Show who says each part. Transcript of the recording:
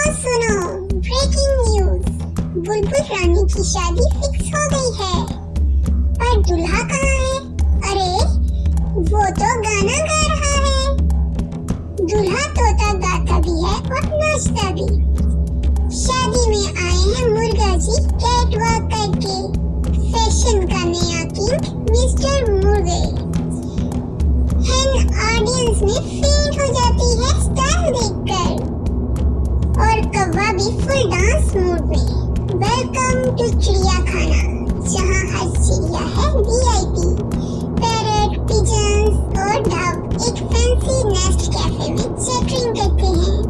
Speaker 1: सुनो breaking news, बुलबुल रानी की शादी फिक्स हो गई है। पर दूल्हा कहाँ है? अरे वो तो गाना गा रहा है। दूल्हा तोता गाता भी है और नाचता भी। शादी में आए हैं मुर्गा जी कैट वॉक करके, फैशन का नया किंग मिस्टर मुर्गे। हैन ऑडियंस में फेंट हो जाती है स्टाइल देखकर, और कौवा भी फुल डांस मूड में। वेलकम टू चिड़िया खाना, जहाँ हर चिड़िया है VIP। पैरट, पिजन्स और डव एक फैंसी नेस्ट कैफे में चैटरिंग करते हैं।